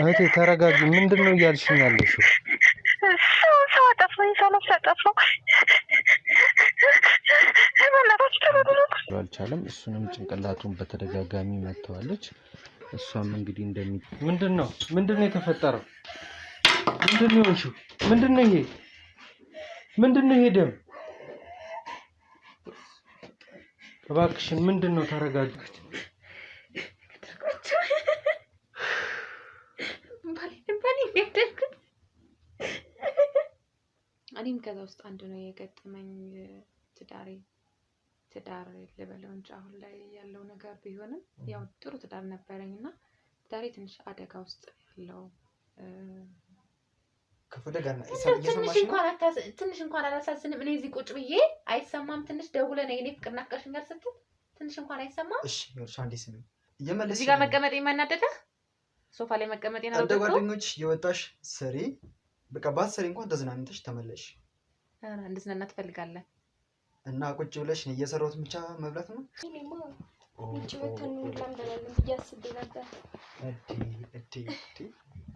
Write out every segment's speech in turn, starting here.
እህቴ ተረጋጊ። ምንድነው እያልሽኝ ያለሽው? ሰው አጠፋው አልቻለም። እሱንም ጭንቅላቱን በተደጋጋሚ መተዋለች። እሷም እንግዲህ ምንድነው የተፈጠረው? ምንድነው ይሄ ደም? እባክሽን ምንድነው? ተረጋጊ። እኔም ከዛ ውስጥ አንዱ ነው የገጠመኝ። ትዳር ልበለው እንጂ አሁን ላይ ያለው ነገር ቢሆንም ያው ጥሩ ትዳር ነበረኝና ትዳሬ ትንሽ አደጋ ውስጥ ያለው ትንሽ እንኳን አላሳዝንም። እኔ እዚህ ቁጭ ብዬ አይሰማም? ትንሽ ደውለህ ነይ እኔ ፍቅር ናፍቀሽኛል ስትል ትንሽ እንኳን አይሰማም? እሺ ይኸውልሽ፣ አንዴ ስሚ። እዚህ ጋር መቀመጤ የማናደደህ ሶፋ ላይ መቀመጤ ነው። እንደ ጓደኞች የወጣሽ ስሪ፣ በቃ ባትሰሪ እንኳን ተዝናንተሽ ተመለሽ። እንድዝናና ትፈልጋለህ? እና ቁጭ ብለሽ እየሰራሁት ብቻ መብላት ነው። እኔማ ውጭ ወተን እንላምደናለን ብዬ አስቤ ነበር።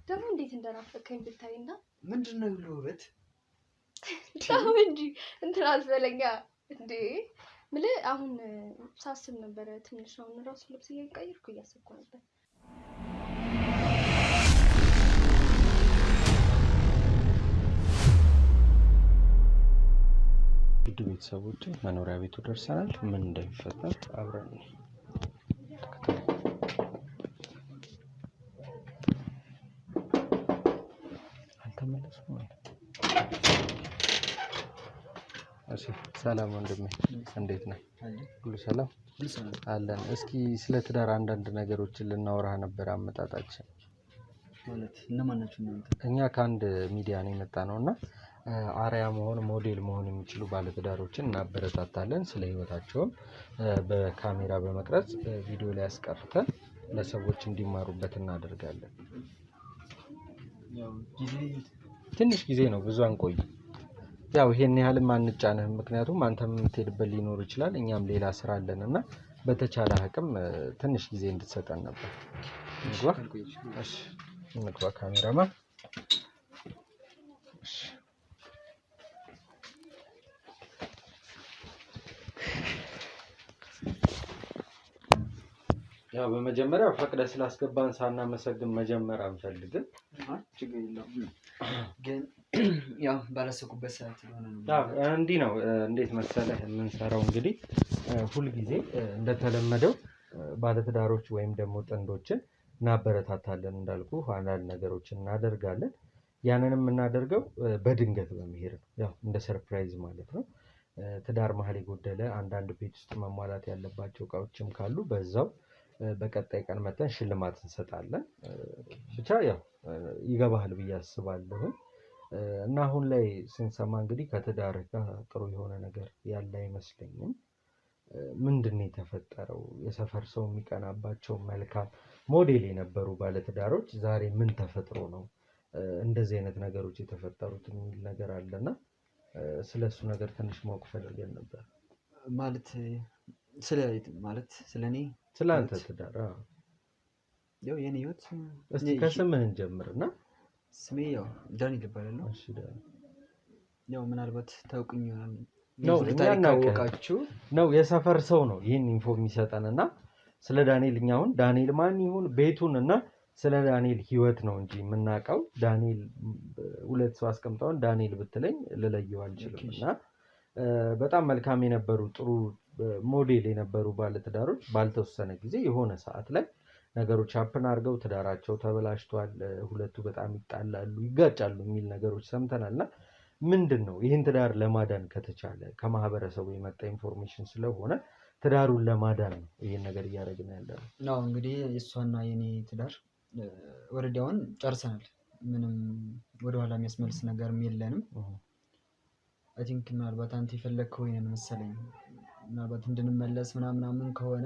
ደግሞ እንዴት እንደናፈቀኝ ብታይና። ምንድነው ይሉ ውበት ታው እንጂ እንትን አስበለኛ እንዴ ምለ አሁን ሳስብ ነበር። ትንሽ አሁን ራሱ ልብስ እየቀየርኩ እያሰብኩ ነበር። ውድ ቤተሰቦች መኖሪያ ቤቱ ደርሰናል። ምን እንደሚፈጠር አብረን አልተመለስኩም። እሺ ሰላም ወንድሜ፣ እንዴት ነህ? ሁሉ ሰላም አለን። እስኪ ስለ ትዳር አንዳንድ ነገሮችን ልናወራ ነበር። አመጣጣችን ማለት እነማን ናቸው እናንተ? እኛ ከአንድ ሚዲያ ነው የመጣነውና አሪያ መሆን ሞዴል መሆን የሚችሉ ባለትዳሮችን እናበረታታለን። ስለ ህይወታቸውም በካሜራ በመቅረጽ ቪዲዮ ላይ አስቀርተን ለሰዎች እንዲማሩበት እናደርጋለን። ያው ትንሽ ጊዜ ነው፣ ብዙ አንቆይ። ያው ይሄን ያህልም አንጫንህም፣ ምክንያቱም አንተም የምትሄድበት ሊኖር ይችላል፣ እኛም ሌላ ስራ አለንና በተቻለ አቅም ትንሽ ጊዜ እንድትሰጠን ነበር። እንግባ ካሜራማን። ያው በመጀመሪያ ፈቅደህ ስላስገባን ሳናመሰግን መጀመር አንፈልግም። ችግር የለውም፣ ግን ያው ባላሰብኩበት ሰዓት ስለሆነ ነው። እንዲህ ነው። እንዴት መሰለህ የምንሰራው እንግዲህ ሁል ጊዜ እንደተለመደው ባለትዳሮች ወይም ደግሞ ጥንዶችን እናበረታታለን። እንዳልኩ አንዳንድ ነገሮችን እናደርጋለን። ያንንም የምናደርገው በድንገት በመሄድ ነው። ያው እንደ ሰርፕራይዝ ማለት ነው። ትዳር መሀል የጎደለ አንዳንድ ቤት ውስጥ መሟላት ያለባቸው እቃዎችም ካሉ በዛው በቀጣይ ቀን መተን ሽልማት እንሰጣለን። ብቻ ያው ይገባሃል ብዬ አስባለሁ። እና አሁን ላይ ስንሰማ እንግዲህ ከትዳር ጋር ጥሩ የሆነ ነገር ያለ አይመስለኝም። ምንድነው የተፈጠረው? የሰፈር ሰው የሚቀናባቸው መልካም ሞዴል የነበሩ ባለትዳሮች ዛሬ ምን ተፈጥሮ ነው እንደዚህ አይነት ነገሮች የተፈጠሩት የሚል ነገር አለና ስለሱ ነገር ትንሽ ማወቅ ፈልገን ነበር። ማለት ስለኔ ስላንተ ትዳር ያው የኔ ህይወት እስቲ ከስምህን ጀምርና። ስሜ ያው ዳንኤል ይባላል። እሺ ዳንኤል፣ ያው ምናልባት ታውቁኝ ይሆናል ነው ታውቃችሁ ነው የሰፈር ሰው ነው ይሄን ኢንፎ የሚሰጠንና ስለ ዳንኤል እኛ አሁን ዳንኤል ማን ይሁን ቤቱን እና ስለ ዳንኤል ህይወት ነው እንጂ የምናውቀው ዳንኤል ሁለት ሰው አስቀምጠውን ዳንኤል ብትለኝ ልለየው አልችልምና በጣም መልካም የነበሩ ጥሩ ሞዴል የነበሩ ባለትዳሮች ባልተወሰነ ጊዜ የሆነ ሰዓት ላይ ነገሮች ሀፕን አድርገው ትዳራቸው ተበላሽቷል፣ ሁለቱ በጣም ይጣላሉ፣ ይጋጫሉ የሚል ነገሮች ሰምተናልና ምንድነው ይህን ትዳር ለማዳን ከተቻለ ከማህበረሰቡ የመጣ ኢንፎርሜሽን ስለሆነ ትዳሩን ለማዳን ነው ይሄን ነገር እያደረግን ያለነው ነው። እንግዲህ የሷና የኔ ትዳር ወረዳውን ጨርሰናል። ምንም ወደኋላ የሚያስመልስ ነገርም የለንም። አይ ቲንክ ምናልባት አንተ የፈለግከው ይሄን መሰለኝ፣ ምናልባት እንድንመለስ ምናምን ከሆነ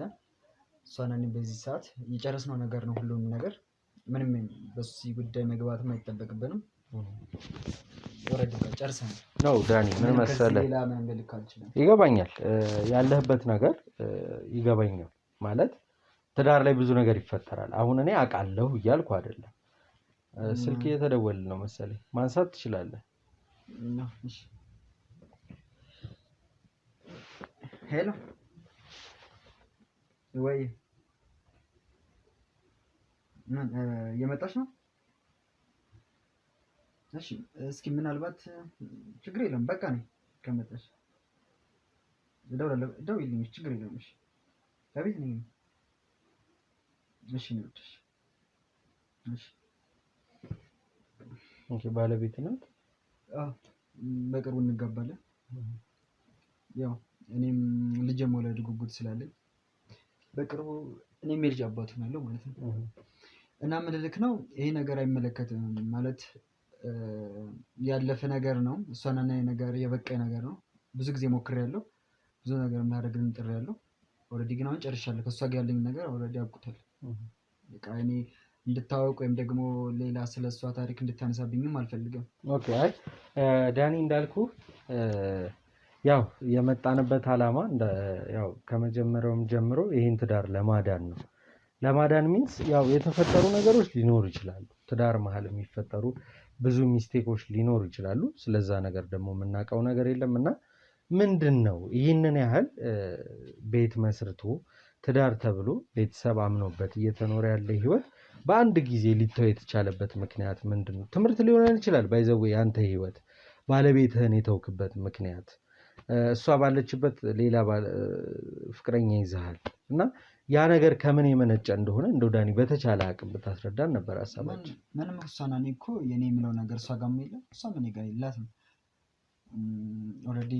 እሷና እኔ በዚህ ሰዓት የጨረስነው ነገር ነው። ሁሉም ነገር ምንም በዚህ ጉዳይ መግባትም አይጠበቅብንም። ወረድ ጨርሰናል ነው። ዳኒ ምን መሰለህ ይገባኛል፣ ያለህበት ነገር ይገባኛል። ማለት ትዳር ላይ ብዙ ነገር ይፈጠራል። አሁን እኔ አውቃለሁ እያልኩ አይደለም። ስልክ እየተደወለ ነው መሰለኝ። ማንሳት ትችላለህ? እሺ ሄሎ ወይ እየመጣች ነው? እሺ እስኪ ምናልባት ችግር የለም በቃ ነኝ ከመጣች እደውላለሁ። ደውይልኝ ችግር የለውም። እሺ ከቤት ነኝ። እሺ ነው። እሺ ኦኬ። ባለቤት ናት? አዎ በቅርቡ እንጋባለን። ያው እኔም ልጅ መውለድ ጉጉት ስላለኝ በቅርቡ እኔም የልጅ አባት ሆናለሁ ማለት ነው። እና ምን ልልክ ነው ይሄ ነገር አይመለከትም ማለት ያለፈ ነገር ነው። እሷና እኔ ነገር የበቃ ነገር ነው። ብዙ ጊዜ ሞክሬያለሁ። ብዙ ነገር እናደርግልን ጥሬያለሁ። ኦልሬዲ ግን አሁን ጨርሻለሁ። ከእሷ ጋር ያለኝ ነገር ኦልሬዲ አብቅቷል። በቃ እኔ እንድታወቅ ወይም ደግሞ ሌላ ስለ እሷ ታሪክ እንድታነሳብኝም አልፈልግም። ኦኬ። አይ ዳኒ እንዳልኩ ያው የመጣንበት ዓላማ ያው ከመጀመሪያውም ጀምሮ ይህን ትዳር ለማዳን ነው። ለማዳን ሚንስ ያው የተፈጠሩ ነገሮች ሊኖሩ ይችላሉ። ትዳር መሀል የሚፈጠሩ ብዙ ሚስቴኮች ሊኖሩ ይችላሉ። ስለዛ ነገር ደግሞ የምናውቀው ነገር የለም እና ምንድን ነው ይህንን ያህል ቤት መስርቶ ትዳር ተብሎ ቤተሰብ አምኖበት እየተኖረ ያለ ህይወት በአንድ ጊዜ ሊተው የተቻለበት ምክንያት ምንድን ነው? ትምህርት ሊሆን ይችላል። ባይዘው ያንተ ህይወት ባለቤትህን የተውክበት ምክንያት እሷ ባለችበት ሌላ ፍቅረኛ ይዘሃል እና ያ ነገር ከምን የመነጨ እንደሆነ እንደው ዳኒ በተቻለ አቅም ብታስረዳን ነበር ሀሳባችን። ምንም እሷና እኔ እኮ የኔ የምለው ነገር እሷ ጋር የለም፣ እሷም እኔ ጋር የላትም። ኦልሬዲ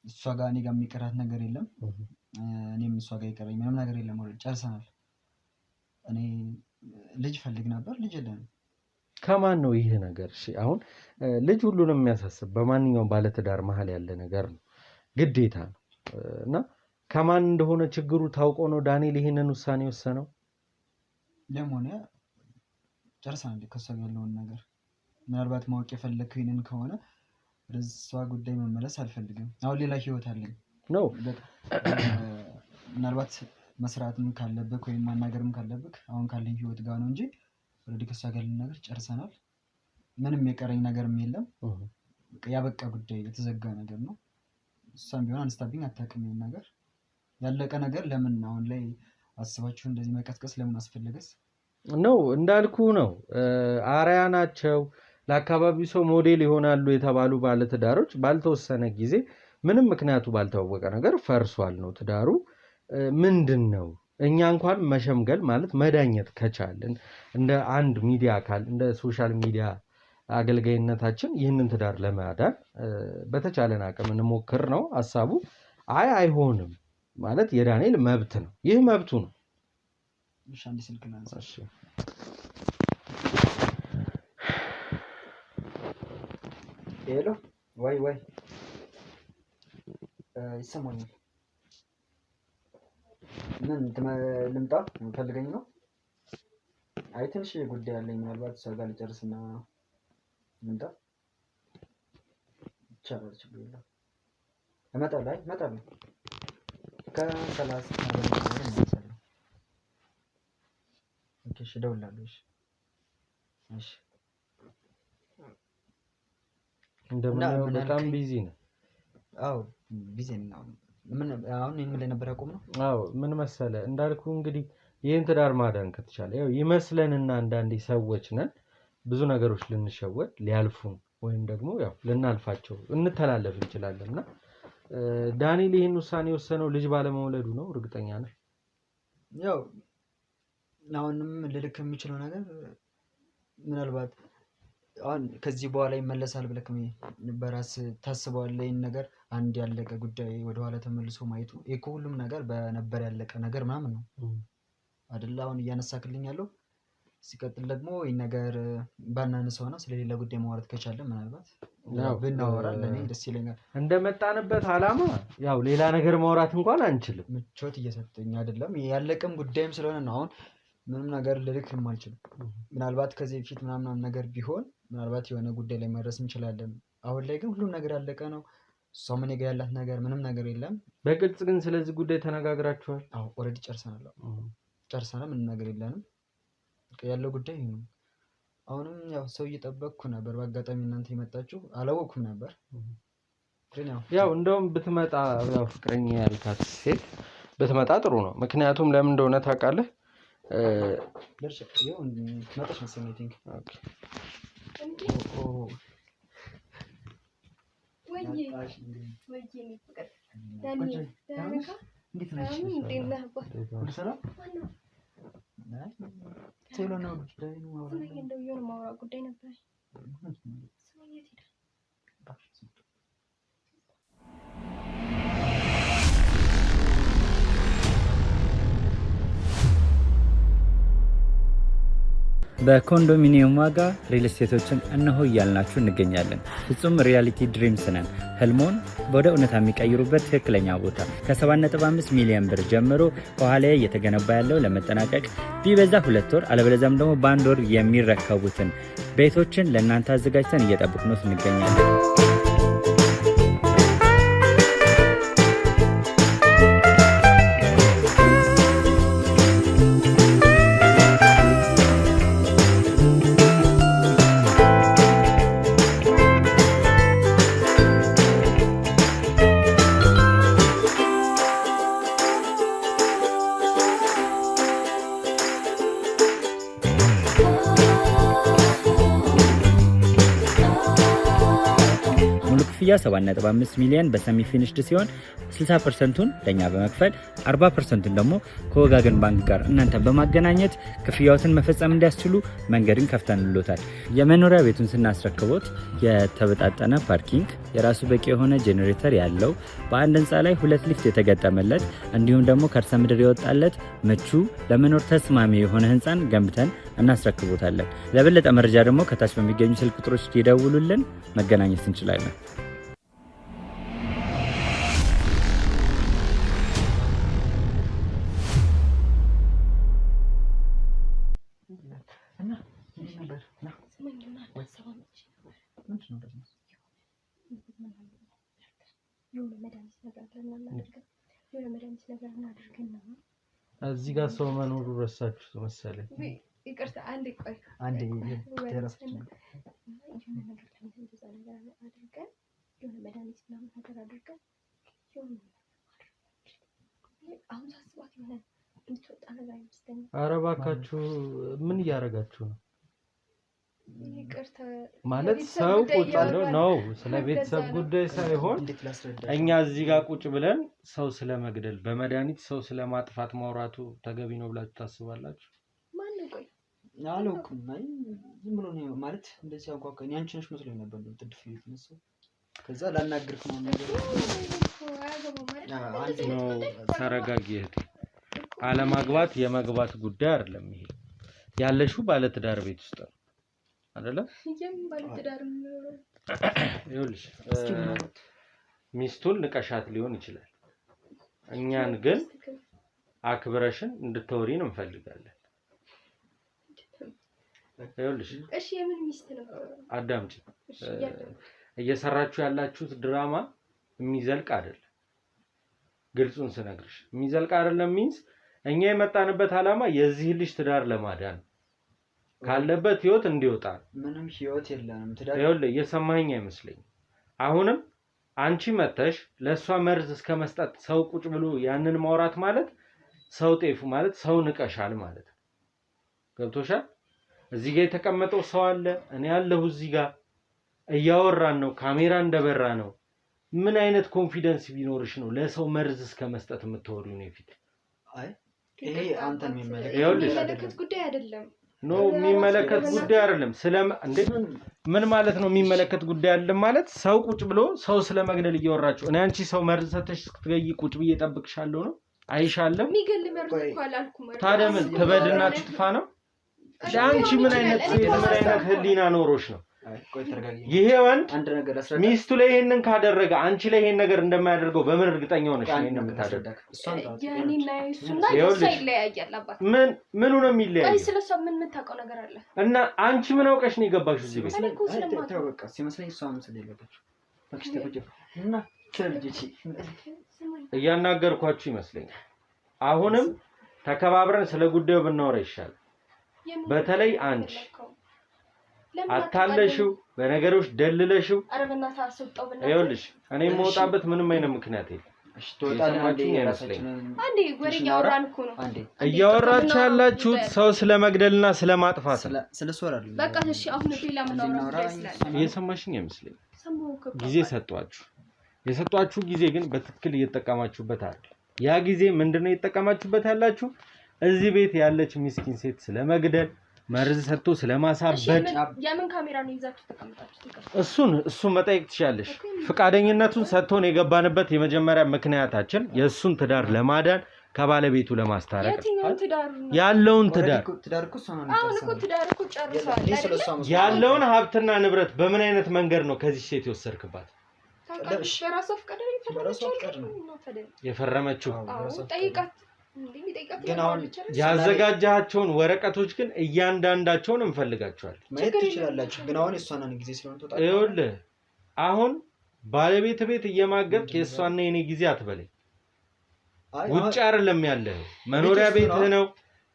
እሷ ጋር እኔ ጋር የሚቀራት ነገር የለም፣ እኔም እሷ ጋር የቀረኝ ምንም ነገር የለም። ኦልሬዲ ጨርሰናል። እኔ ልጅ ፈልግ ነበር፣ ልጅ የለንም። ከማን ነው ይህ ነገር? እሺ አሁን ልጅ ሁሉንም የሚያሳስብ በማንኛውም ባለትዳር መሀል ያለ ነገር ነው፣ ግዴታ ነው እና ከማን እንደሆነ ችግሩ ታውቆ ነው ዳንኤል ይሄንን ውሳኔ ወሰነው? ለሞነ ጨርሰናል ከሷ ጋር ያለውን ነገር። ምናልባት ማወቅ የፈለግከው ይሄንን ከሆነ እሷ ጉዳይ መመለስ አልፈልግም። አሁን ሌላ ህይወት አለኝ ነው። ምናልባት መስራትም ካለብህ ወይም ማናገርም ካለብህ አሁን ካለኝ ህይወት ጋር ነው እንጂ ኦልሬዲ ከሷ ጋር ያለን ነገር ጨርሰናል። ምንም የቀረኝ ነገርም የለም። ያበቃ ጉዳይ የተዘጋ ነገር ነው። እሷም ቢሆን አንስታብኝ አታውቅም። ይሄን ነገር ያለቀ ነገር ለምን አሁን ላይ አስባችሁ እንደዚህ መቀስቀስ ለምን አስፈለገስ? ነው እንዳልኩ ነው። አርአያ ናቸው፣ ለአካባቢው ሰው ሞዴል ይሆናሉ የተባሉ ባለትዳሮች ባልተወሰነ ጊዜ ምንም ምክንያቱ ባልታወቀ ነገር ፈርሷል ነው ትዳሩ። ምንድን ነው እኛ እንኳን መሸምገል ማለት መዳኘት ከቻልን እንደ አንድ ሚዲያ አካል እንደ ሶሻል ሚዲያ አገልጋይነታችን ይህንን ትዳር ለማዳን በተቻለን አቅም እንሞክር ነው ሀሳቡ። አይሆንም ማለት የዳንኤል መብት ነው፣ ይህ መብቱ ነው። እሺ አንድ ስልክ ላንሳ። እሺ ሄሎ፣ ወይ ይሰማኛል። ምን ልምጣ? ፈልገኝ ነው? አይ ትንሽ ጉዳይ አለኝ፣ ምናልባት እሷ ጋር ልጨርስና ልምጣ። ይቻላል፣ ችግር የለም። እመጣለሁ ከ30 እመለሳለሁ። ኦኬ እሺ፣ እደውላለሁ። እሺ እንደምናየው በጣም ቢዚ ነው። አዎ ቢዚ ነኝ። አሁን ምን ላይ ነበር ያቆምነው? አዎ ምን መሰለ እንዳልኩ እንግዲህ ይህን ትዳር ማዳን ከተቻለ ያው ይመስለንና አንዳንዴ ሰዎች ነን ብዙ ነገሮች ልንሸወድ ሊያልፉን ወይም ደግሞ ያው ልናልፋቸው እንተላለፍ እንችላለን እና ዳንኤል ይህን ውሳኔ የወሰነው ልጅ ባለመውለዱ ነው። እርግጠኛ ነህ? ያው አሁንም ልልክ የሚችለው ነገር ምናልባት አሁን ከዚህ በኋላ ይመለሳል ብለህ በራስ ታስበዋለህ? ይህን ነገር አንድ ያለቀ ጉዳይ ወደኋላ ተመልሶ ማየቱ ይሄ ሁሉም ነገር በነበር ያለቀ ነገር ምናምን ነው አይደል? አሁን እያነሳክልኝ ያለው ሲቀጥል ደግሞ ይህን ነገር ባናነሳው ነው ስለሌላ ጉዳይ ማውራት ከቻለ ምናልባት ብናወራ ለእኔ ደስ ይለኛል። እንደመጣንበት ዓላማ ያው ሌላ ነገር ማውራት እንኳን አንችልም። ምቾት እየሰጠኝ አይደለም። ያለቀም ጉዳይም ስለሆነ ነው አሁን ምንም ነገር ልልክም አልችልም። ምናልባት ከዚህ በፊት ምናምን ነገር ቢሆን ምናልባት የሆነ ጉዳይ ላይ መድረስ እንችላለን። አሁን ላይ ግን ሁሉም ነገር ያለቀ ነው። እሷም እኔ ጋር ያላት ነገር ምንም ነገር የለም። በግልጽ ግን ስለዚህ ጉዳይ ተነጋግራችኋል? አዎ ኦልሬዲ ጨርሰናል። ምንም ነገር የለንም። ያለው ጉዳይ ይሄ ነው። አሁንም ያው ሰው እየጠበቅኩ ነበር። በአጋጣሚ እናንተ የመጣችሁ አላወኩም ነበር። ግን ያው እንደውም ብትመጣ ያው ፍቅረኛ ያልካት ሴት ብትመጣ ጥሩ ነው። ምክንያቱም ለምን እንደሆነ ታውቃለህ? ያው መጣሽ መሰለኝ አይ ቲንክ። ኦኬ እንዴት ነሽ? ሁሉ ሰላም? ቶሎ ነው ጉዳይ ነው ማውራ ጉዳይ ነበር። በኮንዶሚኒየም ዋጋ ሪል ስቴቶችን እነሆ እያልናችሁ እንገኛለን። ፍጹም ሪያሊቲ ድሪምስ ነን። ህልሞን ወደ እውነታ የሚቀይሩበት ትክክለኛ ቦታ ከ7.5 ሚሊዮን ብር ጀምሮ ከኋላ እየተገነባ ያለው ለመጠናቀቅ ቢበዛ 2 ወር አለበለዚያም ደግሞ በ1 ወር የሚረከቡትን ቤቶችን ለእናንተ አዘጋጅተን እየጠበቅን እንገኛለን። ክፍያ 7.5 ሚሊዮን በሰሚ ፊኒሽድ ሲሆን 60%ቱን ለኛ በመክፈል 40%ቱን ደግሞ ከወጋገን ባንክ ጋር እናንተ በማገናኘት ክፍያዎትን መፈጸም እንዲያስችሉ መንገድን ከፍተንልዎታል። የመኖሪያ ቤቱን ስናስረክቦት የተበጣጠነ ፓርኪንግ፣ የራሱ በቂ የሆነ ጄኔሬተር ያለው በአንድ ህንፃ ላይ 2 ሊፍት የተገጠመለት እንዲሁም ደግሞ ከርሰ ምድር የወጣለት ምቹ ለመኖር ተስማሚ የሆነ ህንፃን ገንብተን እናስረክቦታለን። ለበለጠ መረጃ ደግሞ ከታች በሚገኙ ስልክ ቁጥሮች ይደውሉልን፣ መገናኘት እንችላለን። እዚህ ጋር ሰው መኖሩ ረሳችሁ መሰለኝ። ይቅርታ አንዴ ቆይ አንዴ ኧረ እባካችሁ ምን እያደረጋችሁ ነው? ማለት ሰው ቁጭ ብሎ ነው ስለ ቤተሰብ ጉዳይ ሳይሆን እኛ እዚህ ጋር ቁጭ ብለን ሰው ስለመግደል በመድኃኒት ሰው ስለማጥፋት ማውራቱ ተገቢ ነው ብላችሁ ታስባላችሁ? ማን ነው? ቆይ አላውቅም። አይ ዝም ብሎ ነው ማለት እንደዚህ ያጓጓኝ አንቺ ነሽ መስሎኝ ነበር። ጥድፍ ይመስል ከዛ ላናግርክ ነው ነገር ነው። ተረጋጊ እህቴ። አለማግባት የመግባት ጉዳይ አይደለም። ይሄ ያለሽው ባለትዳር ቤት ውስጥ ነው አይደለ? ይኸውልሽ ሚስቱን ንቀሻት ሊሆን ይችላል። እኛን ግን አክብረሽን እንድትወሪን እንፈልጋለን። ይኸውልሽ እሺ፣ የምን ሚስት ነው? አዳምጪ። እየሰራችሁ ያላችሁት ድራማ የሚዘልቅ አይደለም። ግልጹን ስነግርሽ የሚዘልቅ አይደለም ሚንስ እኛ የመጣንበት ዓላማ የዚህ ልጅ ትዳር ለማዳን ካለበት ህይወት እንዲወጣ። ምንም ህይወት የለንም ትዳር። ይኸውልህ እየሰማኸኝ አይመስለኝም። አሁንም አንቺ መተሽ ለሷ መርዝ እስከመስጠት ሰው ቁጭ ብሎ ያንን ማውራት ማለት ሰው ጤፉ ማለት ሰው ንቀሻል ማለት ነው። ገብቶሻል? እዚህ ጋር የተቀመጠው ሰው አለ፣ እኔ ያለሁ እዚህ ጋር እያወራን ነው፣ ካሜራ እንደበራ ነው። ምን አይነት ኮንፊደንስ ቢኖርሽ ነው ለሰው መርዝ እስከመስጠት የምትወሪው ነው ፊት? አይ ይሄ አንተን የሚመለከት ጉዳይ አይደለም። ኖ የሚመለከት ጉዳይ አይደለም። እንዴ ምን ማለት ነው የሚመለከት ጉዳይ አይደለም ማለት? ሰው ቁጭ ብሎ ሰው ስለመግደል እያወራችሁ እኔ አንቺ ሰው መርዝ ሰተሽ እስክትገይ ቁጭ ብዬ እጠብቅሻለሁ ነው? አይሻለም? የሚገል መርዝ እኮ አላልኩም። ታዲያ ምን ትበድና ትጥፋ ነው? አንቺ ምን አይነት ህሊና ኖሮሽ ነው? ይሄ ወንድ ሚስቱ ላይ ይሄንን ካደረገ አንቺ ላይ ይሄን ነገር እንደማያደርገው በምን እርግጠኛ ሆነሽ ነው ይሄን የምታደርገው? ያኔና እሱና እሱ ይለያያል። አባት ምኑ ነው የሚለያየው? አይ ስለሷ ምን የምታውቀው ነገር አለ? እና አንቺ ምን አውቀሽ ነው የገባሽው እዚህ ቤት? በቃ ሲመስለኝ እሷ ምስል የለበችው በክሽ ተቆጭ እና ከልጅ እያናገርኳችሁ ይመስለኛል። አሁንም ተከባብረን ስለ ጉዳዩ ብናወራ ይሻላል። በተለይ አንቺ አታለሽው በነገሮች ደልለሽው ኧረ በእናትህ አስወጣው በእናትህ ይኸውልሽ እኔ የምወጣበት ምንም አይነት ምክንያት የለም እሺ ተወጣና አንዴ ወሬ እያወራን እኮ ነው እያወራችሁ ያላችሁት ሰው ስለመግደልና ስለማጥፋት ስለሶር አይደለም በቃ እሺ አሁን ሌላ ምን አወራን እየሰማሽኝ አይመስለኝ ጊዜ የሰጧችሁ ጊዜ ግን በትክክል እየተጠቀማችሁበት አይደል ያ ጊዜ ምንድነው እየተጠቀማችሁበት ያላችሁ እዚህ ቤት ያለች ምስኪን ሴት ስለመግደል መርዝ ሰጥቶ ስለማሳበድ የምን ካሜራ ነው ይዛችሁ ተቀምጣችሁ እሱን መጠየቅ ትችያለሽ ፍቃደኝነቱን ሰጥቶን የገባንበት የመጀመሪያ ምክንያታችን የሱን ትዳር ለማዳን ከባለቤቱ ለማስታረቅ ያለውን ትዳር እኮ ጨርሷል ያለውን ሀብትና ንብረት በምን አይነት መንገድ ነው ከዚህ ሴት የወሰድክባት በራሷ ፍቃድ ነው የፈረመችው ጠይቃት ግን አሁን ያዘጋጃቸውን ወረቀቶች ግን እያንዳንዳቸውን እንፈልጋቸዋለን ማየት ትችላላችሁ ግን አሁን የሷናን ጊዜ ስለሆነ ተጣጣ ይኸውልህ አሁን ባለቤት ቤት እየማገጥክ የሷና የኔ ጊዜ አትበለኝ ውጭ አይደለም ያለው መኖሪያ ቤት ነው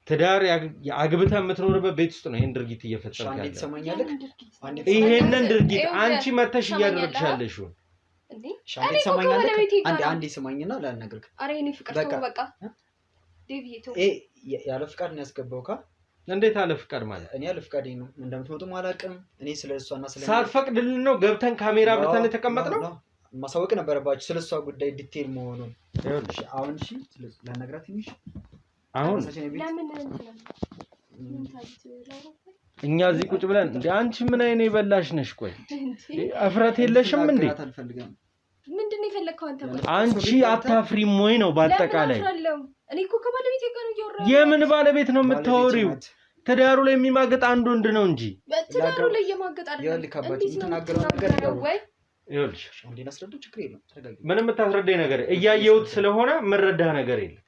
ትዳር አግብተህ የምትኖርበት ቤት ውስጥ ነው ይሄን ድርጊት እየፈጸምክ ያለው ይሄንን ድርጊት አንቺ መተሽ እያደረግሻለሽ ሻንዴ ሰማኛለህ አንዴ ሰማኝና ላልነግርክ አሬ እኔ ፍቅር ተው በቃ ዴቪዬ ተው ያለ ፍቃድ ነው ያስገባውካ እንዴት አለ ፍቃድ ማለት እኔ ያለ ፍቃድ ነው እንደምትመጡ ማላቀም እኔ ስለሷና ሳትፈቅድልን ነው ገብተን ካሜራ ብተን ተቀመጥነው ማሳወቅ ነበረባችሁ ስለሷ ጉዳይ ዲቴል መሆኑን ይኸውልሽ አሁን እሺ ለነግራት ትንሽ አሁን ለምን እኛ እዚህ ቁጭ ብለን እንዴ አንቺ ምን አይኔ በላሽ ነሽ ቆይ አፍራት የለሽም እንዴ ምንድነው የፈለከው አንቺ አታፍሪም ወይ ነው ባጠቃላይ እኔ እኮ ከባለቤቴ ጋር ነው እያወራሁ የምን ባለቤት ነው የምታወሪው ትዳሩ ላይ የሚማገጥ አንድ ወንድ ነው እንጂ ትዳሩ ላይ የማገጥ አይደለም እንዴት ነው ተናገረው ነገር ወይ ይኸውልሽ አንዴ ላስረዳው ችግር የለም ተረጋጊ ምንም የምታስረዳኝ ነገር እያየሁት ስለሆነ መረዳ ነገር የለም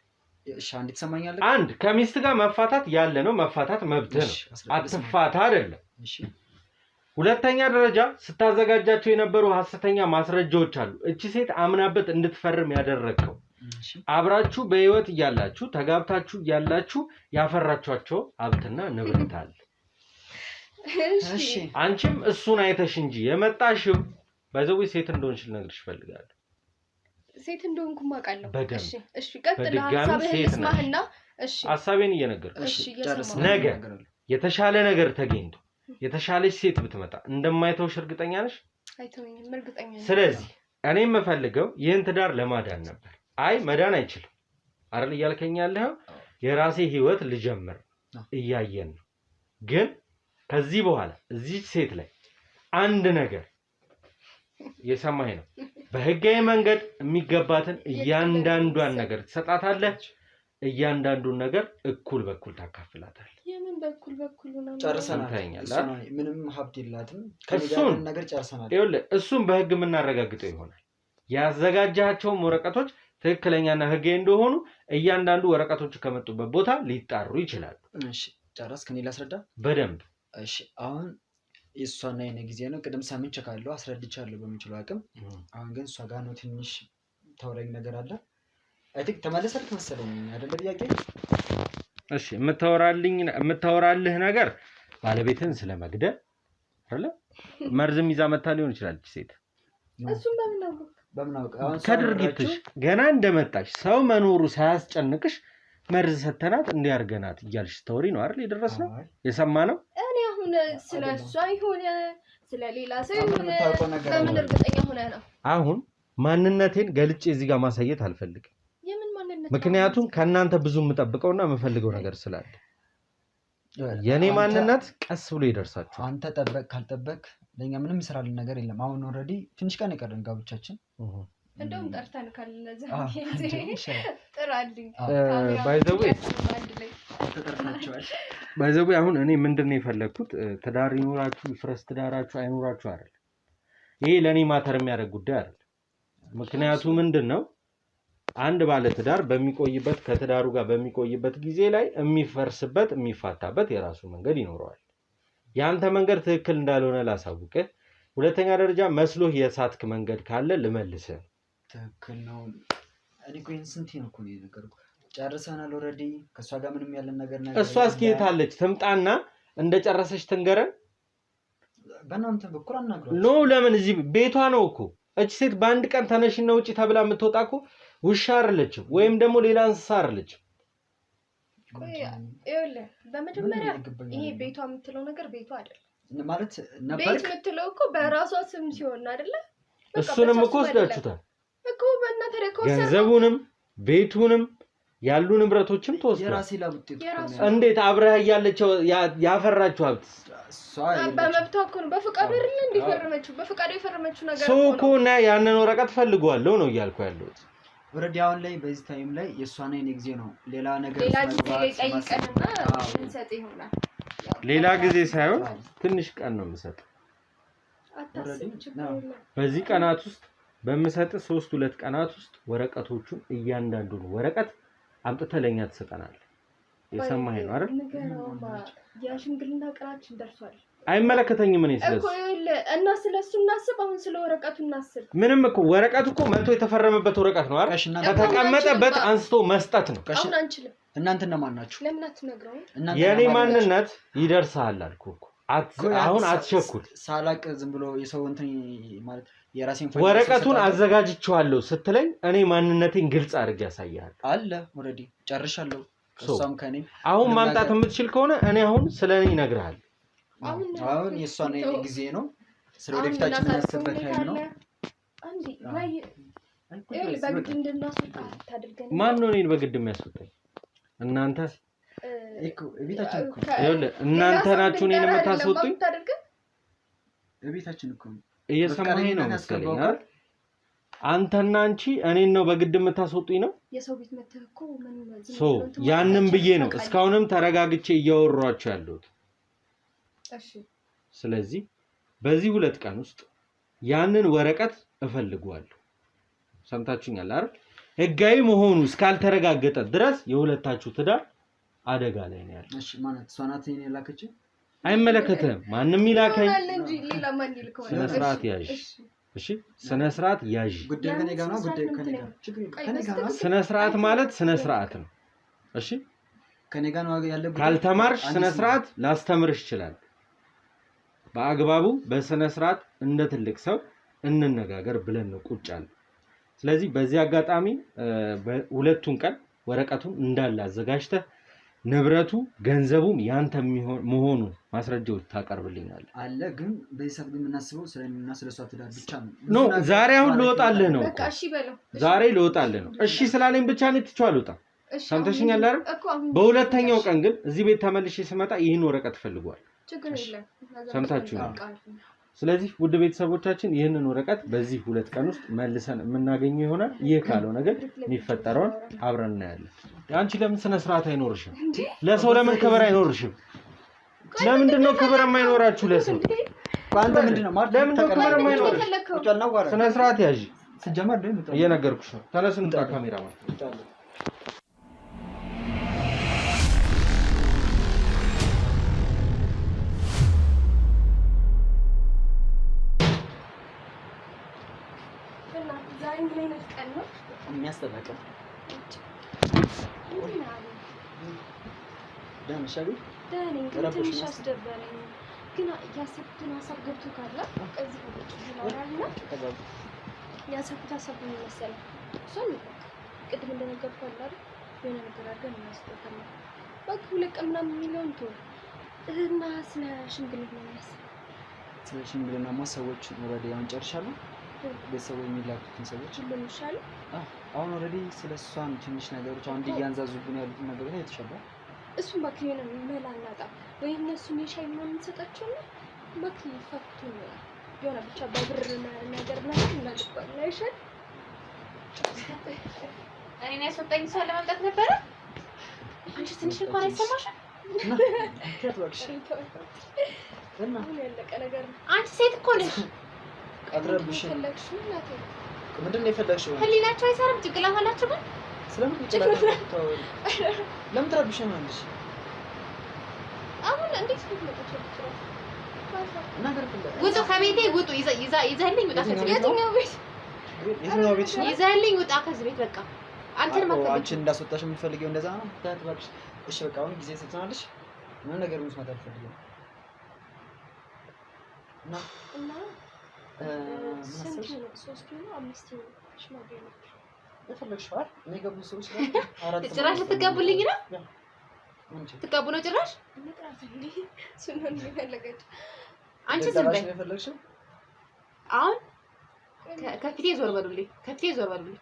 እሺ አንዴ ትሰማኛለህ አንድ ከሚስት ጋር መፋታት ያለ ነው መፋታት መብት ነው አትፋታ አይደለም እሺ ሁለተኛ ደረጃ ስታዘጋጃቸው የነበሩ ሐሰተኛ ማስረጃዎች አሉ እቺ ሴት አምናበት እንድትፈርም ያደረከው አብራችሁ በህይወት እያላችሁ ተጋብታችሁ ያላችሁ ያፈራችኋቸው ሀብትና ንብረት አለ እሺ አንቺም እሱን አይተሽ እንጂ የመጣሽው ባይዘው ሴት እንደሆንሽ ልነግርሽ ፈልጋለሁ ሴት እንደሆንኩ ማውቃለሁ እሺ እሺ ቀጥል ሐሳብህን ልስማህና እሺ ሐሳቤን እየነገርኩሽ እሺ ነገ የተሻለ ነገር ተገኝቶ የተሻለች ሴት ብትመጣ እንደማይተውሽ እርግጠኛ ነሽ አይተውኝም እርግጠኛ ነኝ ስለዚህ እኔ የምፈልገው ይህን ትዳር ለማዳን ነበር አይ መዳን አይችልም አይደል እያልከኝ ያለው የራሴ ህይወት ልጀምር እያየን ነው ግን ከዚህ በኋላ እዚህ ሴት ላይ አንድ ነገር የሰማኸኝ ነው በህጋዊ መንገድ የሚገባትን እያንዳንዷን ነገር ትሰጣታለህ እያንዳንዱን ነገር እኩል በኩል ታካፍላታለህ የምን በኩል ነው ጨርሰናል ምንም ሀብት የላትም ከዚህ ነገር ጨርሰናል ይኸውልህ እሱም በህግ የምናረጋግጠው ይሆናል ያዘጋጃቸው ወረቀቶች ትክክለኛና ህጋዊ እንደሆኑ እያንዳንዱ ወረቀቶች ከመጡበት ቦታ ሊጣሩ ይችላሉ እሺ ጨረስክ እኔ ላስረዳ በደንብ እሺ አሁን የሷና የኔ ጊዜ ነው ቅድም ሳምንት ቸካለሁ አስረድቻለሁ በሚችለው አቅም አሁን ግን እሷ ጋር ነው ትንሽ ተወራኝ ነገር አለ አይ ቲንክ ተመለሰልክ መሰለኝ አይደል ጥያቄ እሺ የምታወራልህ ነገር ባለቤትን ስለመግደል አይደል መርዝም ይዛ መታ ሊሆን ይችላል ሴት እሱም በምን አሁን ከድርጊትሽ ገና እንደመጣሽ ሰው መኖሩ ሳያስጨንቅሽ መርዝ ሰተናት እንዲያርገናት እያልሽ ስቶሪ ነው አይደል የደረስነው የሰማነው እኔ አሁን ስለሷ ይሆነ ስለሌላ ሰው ይሆነ በምን እርግጠኛ ሆነ ነው አሁን ማንነቴን ገልጬ እዚህ ጋር ማሳየት አልፈልግም የምን ማንነት ምክንያቱም ከናንተ ብዙ የምጠብቀውና የምፈልገው ነገር ስላለ የኔ ማንነት ቀስ ብሎ ይደርሳችሁ አንተ ጠበቅ ካልጠበቅ ለኛ ምንም ይሰራልን ነገር የለም አሁን ኦሬዲ ትንሽ ቀን ይቀርልን ጋብቻችን እንደውም ጠርተን ካለዛ ጥራልኝ ባይ ዘ ዌይ አሁን እኔ ምንድነው የፈለኩት ትዳር ይኖራችሁ ፍረስ ትዳራችሁ አይኖራችሁ አይደል ይሄ ለኔ ማተር የሚያደርግ ጉዳይ አይደል ምክንያቱ ምንድነው አንድ ባለ ትዳር በሚቆይበት ከትዳሩ ጋር በሚቆይበት ጊዜ ላይ የሚፈርስበት የሚፋታበት የራሱ መንገድ ይኖረዋል ያንተ መንገድ ትክክል እንዳልሆነ ላሳውቅህ ሁለተኛ ደረጃ መስሎህ የሳትክ መንገድ ካለ ልመልስህ ትክክል ነው እኔ ኮይን ስንት ነው እኮ ነገርኩ ጨርሰናል ኦሬዲ ከሷ ጋር ምንም ያለን ነገር እሷ እስኪ የታለች ትምጣና እንደጨረሰች ትንገረን በእናንተ በኩል አናግሯት ኖ ለምን እዚህ ቤቷ ነው እኮ እቺ ሴት በአንድ ቀን ተነሽና ውጪ ተብላ የምትወጣ እኮ ውሻ አይደለችም ወይም ደግሞ ሌላ እንስሳ አይደለችም ይኸውልህ በመጀመሪያ ይሄ ቤቷ የምትለው ነገር ቤቷ አይደለም ማለት ነበር ቤት የምትለው እኮ በራሷ ስም ሲሆን አይደለ እሱንም እኮ ወስዳችሁታል እኮ በእናትህ እኮ ገንዘቡንም ቤቱንም ያሉ ንብረቶችም ተወስዷል የራሴ ላብጤት እንዴት አብረህ ያያለችው ያፈራችሁ ሀብት በመብቷ እኮ ነው በፍቃዱ አይደል እንዲፈርመችው በፍቃዱ የፈረመችው ነገር ሰው እኮ ነው ያንን ወረቀት ፈልጓለሁ ነው እያልኩ ያለሁት ኦሬዲ አሁን ላይ በዚህ ታይም ላይ የሷና የኔ ጊዜ ነው ሌላ ነገር ሌላ ጊዜ ላይ ጠይቀንና እንሰጥ ይሆናል ሌላ ጊዜ ሳይሆን ትንሽ ቀን ነው የምሰጠው በዚህ ቀናት ውስጥ በመሰጥ 3-2 ቀናት ውስጥ ወረቀቶቹን እያንዳንዱን ወረቀት አምጥተለኛ ተሰጠናል የሰማኸኝ ነው አይደል የሽምግልና ቀናችን ደርሷል አይመለከተኝም እኔ ስለዚህ እና ስለሱ እናስብ አሁን ስለ ወረቀቱ እናስብ ምንም እኮ ወረቀቱ እኮ መጥቶ የተፈረመበት ወረቀት ነው አይደል ከተቀመጠበት አንስቶ መስጠት ነው አሁን አንችልም እናንተ እንደማን ናችሁ ለምን አትነግረው የኔ ማንነት ይደርሳል አልኩ አሁን አትሸኩል ሳላቅ ዝም ብሎ የሰው እንትን ማለት የራሴን ወረቀቱን አዘጋጅቻለሁ ስትለኝ እኔ ማንነቴን ግልጽ አድርጌ ያሳያል አለ ኦሬዲ ጨርሻለሁ እሷም ከኔ አሁን ማምጣት የምትችል ከሆነ እኔ አሁን ስለኔ ይነግራል አሁን የሷና የኔ ጊዜ ነው ስለወደፊታችን እናስብበት ታይም ነው አንዲ ላይ በግድ እንድናስወጣ ታድርገን ማን ነው እኔን በግድ የሚያስወጣኝ እናንተ እኮ እቤታችን እኮ እናንተ ናችሁ እኔን የምታስወጡኝ እቤታችን እኮ እየሰማኸኝ ነው መሰለኝ አንተና አንቺ እኔን ነው በግድ የምታስወጡኝ ነው የሰው ቤት መተህ እኮ ምን ሶ ያንን ብዬ ነው እስካሁንም ተረጋግቼ እያወራኋችሁ ያለሁት እሺ ስለዚህ በዚህ 2 ቀን ውስጥ ያንን ወረቀት እፈልጋለሁ ሰምታችሁኛል አይደል ህጋዊ መሆኑ እስካልተረጋገጠ ድረስ የሁለታችሁ ትዳር አደጋ ላይ ነው ያለው እሺ ማለት ሷናት የኔ ላከች አይመለከተም ማንንም ይላከኝ እንጂ ሌላ ማን ይልከው ስነ ስርዓት ያዥ እሺ ስነ ስርዓት ያዥ ጉዳይ ከኔ ጋር ነው ጉዳይ ከኔ ጋር ችግር የለም ከኔ ጋር ነው ስነ ስርዓት ማለት ስነ ስርዓት ነው እሺ ከኔ ጋር ነው ያለው ካልተማርሽ ስነ ስርዓት ላስተምርሽ ይችላል በአግባቡ በስነ ስርዓት እንደ ትልቅ ሰው እንነጋገር ብለን ነው ቁጫል ስለዚህ በዚህ አጋጣሚ በሁለቱን ቀን ወረቀቱን እንዳለ አዘጋጅተህ ንብረቱ ገንዘቡም ያንተ መሆኑ ማስረጃዎች ታቀርብልኛል አለ ግን በሂሳብ የምናስበው ስለኔና ስለሷ ትዳር ብቻ ነው ኖ ዛሬ አሁን ልወጣልህ ነው በቃ እሺ በለው ዛሬ ልወጣልህ ነው እሺ ስላለኝ ብቻ ነው ትቻው ልወጣ ሰምተሽኛል አይደል በሁለተኛው ቀን ግን እዚህ ቤት ተመልሼ ስመጣ ይሄን ወረቀት ፈልጓል ችግር የለም ሰምታችሁኛል ስለዚህ ውድ ቤተሰቦቻችን ይሄንን ወረቀት በዚህ 2 ቀን ውስጥ መልሰን የምናገኘው ይሆናል ይሄ ካልሆነ ግን የሚፈጠረውን አብረን እናያለን አንቺ ለምን ስነ ስርዓት አይኖርሽም ለሰው ለምን ክብር አይኖርሽም ለምንድን ነው ክብር የማይኖራችሁ ለሰው አንተ ምንድነው ማለት ለምን ነው ክብር የማይኖርሽ ስነ ስርዓት ያዢ ስጀመር ደም እየነገርኩሽ ነው ተነስን እንጣ ካሜራማን የሚያስተናቀም ደም ሻቢ ደኔ ትንሽ አስደበረኝ ግን ያሰብኩትን ሀሳብ ገብቶ ካለ እዚህ ቁጭ ብለናልና ያሰብኩት ሀሳብ ምን መሰለህ እሱን ቅድም እንደነገርኩህ አይደል የሆነ ነገር አድርገን እናስጠፋለን በቃ 2 ቀን ምናምን የሚለውን ተው እና ስለ ሽምግልና ሰዎች ኦሬዲ አሁን ጨርሻለሁ ቤተሰቡ የሚላኩትን ሰዎች ምን ይሻላል አሁን ኦሬዲ ስለሷን ትንሽ ነገሮች አሁን እንዲያንዛዙብን ያሉትን ነገሮች አይተሻለ እሱም ባክህ የሆነ መላናጣ ወይ እነሱን የሻይ ምናምን እንሰጣቸውና ባክህ ፈክቱ የሆነ ብቻ በብር ነገር እናድርጓል አይሻል እኔ ያስወጣኝ ሰው ለማምጣት ነበረ አንቺ ትንሽ እንኳን አይሰማሽም እና ያለቀ ነገር አንቺ ሴት እኮ ነሽ አትረብሽ ምንድን ነው የፈለግሽው ህሊናቸው አይሰራም ጭንቅላት አላችሁ ግን ስለምን ጭንቅላት ለምን ትረብሽኛለሽ አሁን እንዴት ልትመጣችሁ ነገር ውጡ ከቤቴ ውጡ ይዘህልኝ ውጣ ከዚህ ቤት የትኛው ቤት ይዘህልኝ ውጣ ከዚህ ቤት በቃ አንተን ማከብር አንቺን እንዳስወጣሽ የምትፈልጊው እንደዛ ነው ታጥባሽ እሺ በቃ አሁን ጊዜ ሰጥተናልሽ ምን ነገር መስማት አልፈልግም እና ስንት ነው? 3 ነው 5 ነው? ሽማግሌዎች የፈለግሽው አይደል? እኔ ገቡ ሰዎች ጋር ጭራሽ ልትጋቡልኝ ነው? ትጋቡ ነው ጭራሽ? እንጥራት እንዴ ስንሆን ይፈልጋል። አንቺ ዝም በይ። የፈለግሽው አሁን ከፊቴ ዞር በሉልኝ፣ ከፊቴ ዞር በሉልኝ።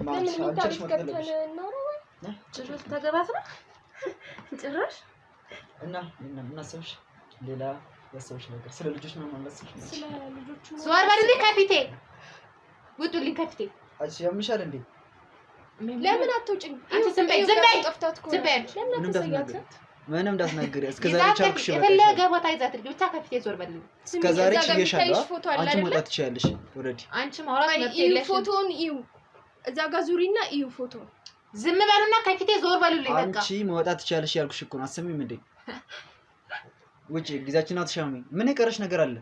ማለት አንቺ ገብተን ነው ጭራሽ ተገባት ነው ጭራሽ እና እናሰብሽ ሌላ ያሰብሽ ነገር ስለ ልጆች ምንም አላሰብሽ? ስለ ልጆቹ ዞር በሉልኝ ከፊቴ፣ ውጡልኝ ከፊቴ። አንቺ ያምሻል እንዴ? ለምን አትውጭኝ? አንቺ ዝም በይ፣ ዝም በይ፣ ጠፍታት እኮ ዝም በይ። ለምን አትሰያትም? ምንም እንዳትናገሪ እስከዛሬ ቻልኩሽ። የፈለገ ቦታ ይዛት ልጅ ብቻ ከፊቴ ዞር በሉልኝ። እስከዛሬ ችዬሻለሁ። አንቺ መውጣት ትችያለሽ። ኦሬዲ አንቺ ማውራት መብት እዩ። የለሽም። ፎቶውን እዩ፣ እዛ ጋር ዙሪና እዩ ፎቶ። ዝም በሉና ከፊቴ ዞር በሉልኝ። በቃ አንቺ መውጣት ትችያለሽ ያልኩሽ እኮ ነው። አሰሚም እንዴ? ውጪ ጊዜያችን አትሻሚ። ምን የቀረሽ ነገር አለ